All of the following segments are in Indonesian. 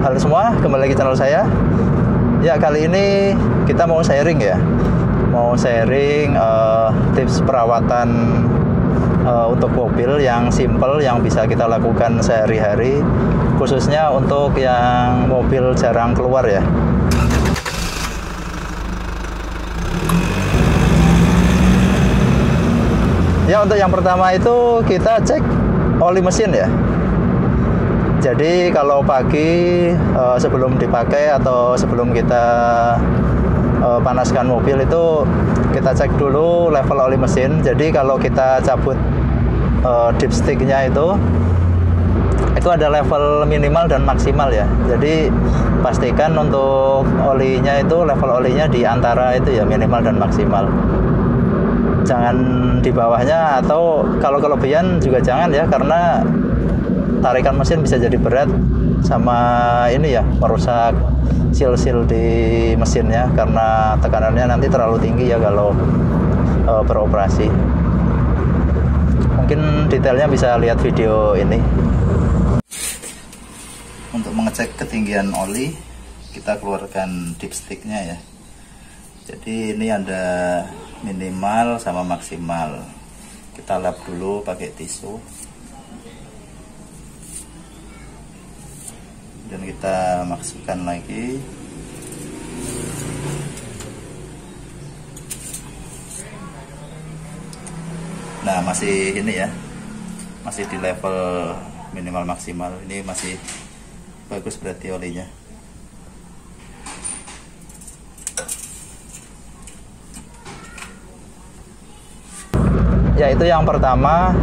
Halo semua, kembali lagi channel saya. Ya, kali ini kita mau sharing ya. Mau sharing tips perawatan untuk mobil yang simple, yang bisa kita lakukan sehari-hari, khususnya untuk yang mobil jarang keluar ya. Ya, untuk yang pertama itu kita cek oli mesin ya. Jadi kalau pagi sebelum dipakai atau sebelum kita panaskan mobil itu kita cek dulu level oli mesin. Jadi kalau kita cabut dipsticknya itu ada level minimal dan maksimal ya. Jadi pastikan untuk olinya itu level olinya di antara itu ya, minimal dan maksimal. Jangan di bawahnya, atau kalau kelebihan juga jangan ya, karena tarikan mesin bisa jadi berat sama ini ya, merusak seal-seal di mesinnya karena tekanannya nanti terlalu tinggi ya kalau beroperasi. Mungkin detailnya bisa lihat video ini. Untuk mengecek ketinggian oli, kita keluarkan dipsticknya ya. Jadi ini ada minimal sama maksimal. Kita lap dulu pakai tisu. Dan kita masukkan lagi. Nah, masih ini ya, masih di level minimal maksimal. Ini masih bagus berarti olinya. Ya, itu yang pertama,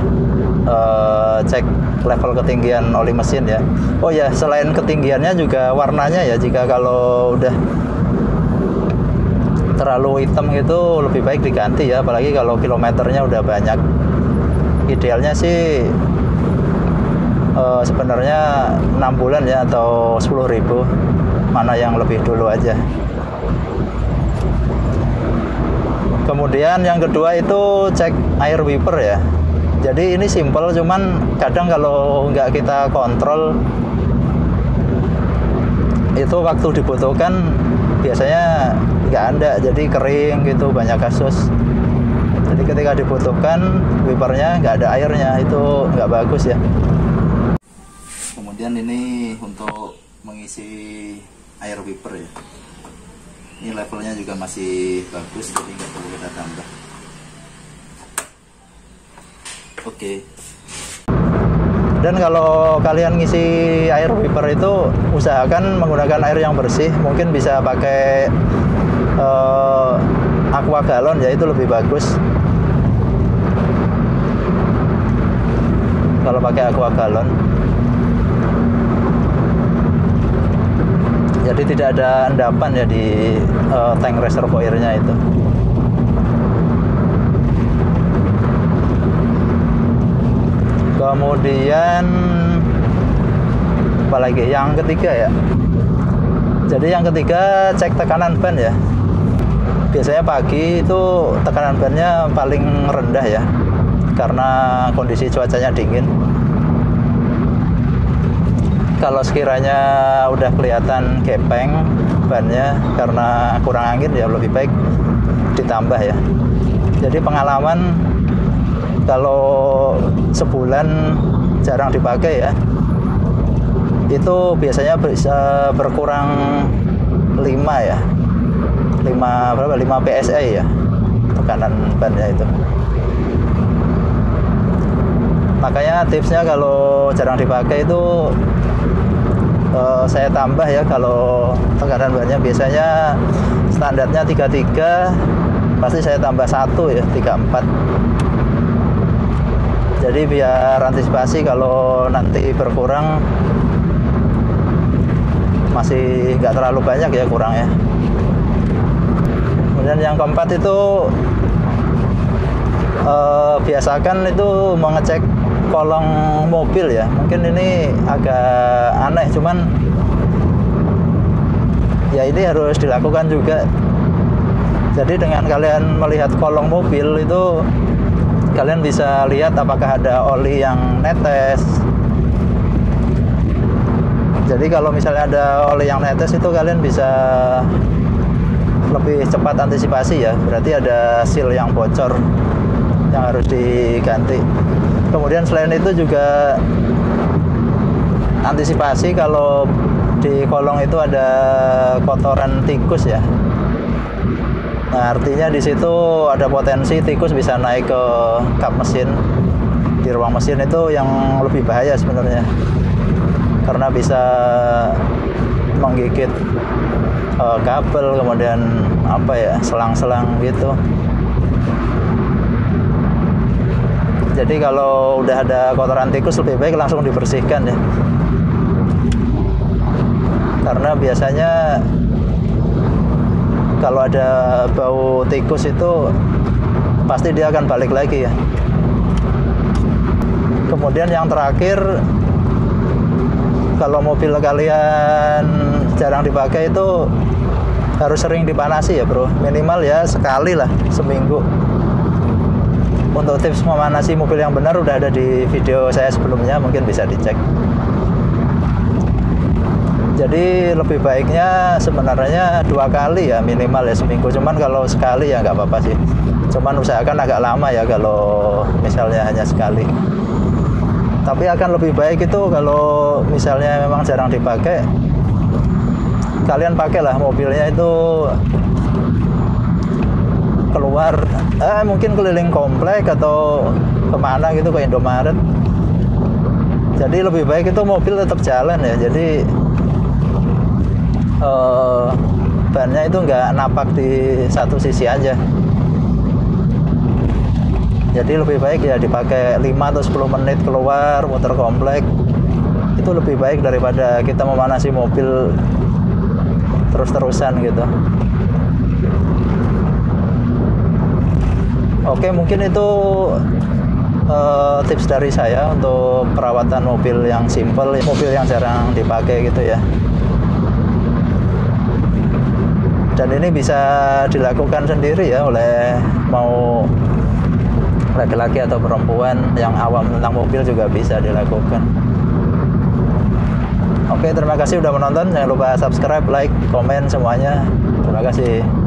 cek level ketinggian oli mesin ya. Oh ya, selain ketinggiannya juga warnanya ya. Jika kalau udah terlalu hitam gitu lebih baik diganti ya, apalagi kalau kilometernya udah banyak. Idealnya sih sebenarnya 6 bulan ya, atau 10.000, mana yang lebih dulu aja. Kemudian yang kedua itu cek air wiper ya. Jadi ini simple, cuman kadang kalau nggak kita kontrol itu waktu dibutuhkan biasanya nggak ada, jadi kering gitu, banyak kasus. Jadi ketika dibutuhkan wipernya nggak ada airnya, itu nggak bagus ya. Kemudian ini untuk mengisi air wiper ya. Ini levelnya juga masih bagus, jadi nggak perlu kita tambah. Oke. Dan kalau kalian ngisi air wiper itu usahakan menggunakan air yang bersih. Mungkin bisa pakai aqua galon ya, itu lebih bagus. Kalau pakai aqua galon. Jadi tidak ada endapan ya di tank reservoirnya itu. Kemudian apalagi yang ketiga ya. Jadi yang ketiga cek tekanan ban ya. Biasanya pagi itu tekanan bannya paling rendah ya, karena kondisi cuacanya dingin. Kalau sekiranya udah kelihatan gepeng bannya karena kurang angin ya, lebih baik ditambah ya. Jadi pengalaman kalau sebulan jarang dipakai ya, itu biasanya bisa berkurang 5 ya, 5 PSI ya tekanan bannya itu. Makanya tipsnya kalau jarang dipakai itu saya tambah ya. Kalau tekanan bannya biasanya standarnya 33, pasti saya tambah 1 ya, 34. Jadi biar antisipasi kalau nanti berkurang, masih nggak terlalu banyak ya kurangnya. Kemudian yang keempat itu biasakan itu mengecek kolong mobil ya. Mungkin ini agak aneh, cuman ya ini harus dilakukan juga. Jadi dengan kalian melihat kolong mobil itu, kalian bisa lihat apakah ada oli yang netes. Jadi kalau misalnya ada oli yang netes itu kalian bisa lebih cepat antisipasi ya. Berarti ada seal yang bocor yang harus diganti. Kemudian selain itu juga antisipasi kalau di kolong itu ada kotoran tikus ya. Nah, artinya di situ ada potensi tikus bisa naik ke kap mesin. Di ruang mesin itu yang lebih bahaya sebenarnya. Karena bisa menggigit kabel, kemudian apa ya, selang-selang gitu. Jadi kalau udah ada kotoran tikus lebih baik langsung dibersihkan ya. Karena biasanya kalau ada bau tikus itu pasti dia akan balik lagi ya. Kemudian yang terakhir, kalau mobil kalian jarang dipakai itu harus sering dipanasi ya bro. Minimal ya sekali lah seminggu. Untuk tips memanasi mobil yang benar udah ada di video saya sebelumnya, mungkin bisa dicek. Jadi lebih baiknya sebenarnya 2 kali ya minimal ya seminggu. Cuman kalau sekali ya nggak apa-apa sih. Cuman usahakan agak lama ya kalau misalnya hanya sekali. Tapi akan lebih baik itu kalau misalnya memang jarang dipakai, kalian pakailah mobilnya itu keluar, mungkin keliling komplek atau kemana gitu, ke Indomaret. Jadi lebih baik itu mobil tetap jalan ya. Jadi bannya itu nggak napak di satu sisi aja. Jadi lebih baik ya dipakai 5 atau 10 menit keluar muter komplek. Itu lebih baik daripada kita memanasi mobil terus-terusan gitu. Oke, mungkin itu tips dari saya untuk perawatan mobil yang simple, mobil yang jarang dipakai gitu ya. Dan ini bisa dilakukan sendiri ya oleh mau laki-laki atau perempuan yang awam tentang mobil juga bisa dilakukan. Oke, terima kasih udah menonton. Jangan lupa subscribe, like, komen semuanya. Terima kasih.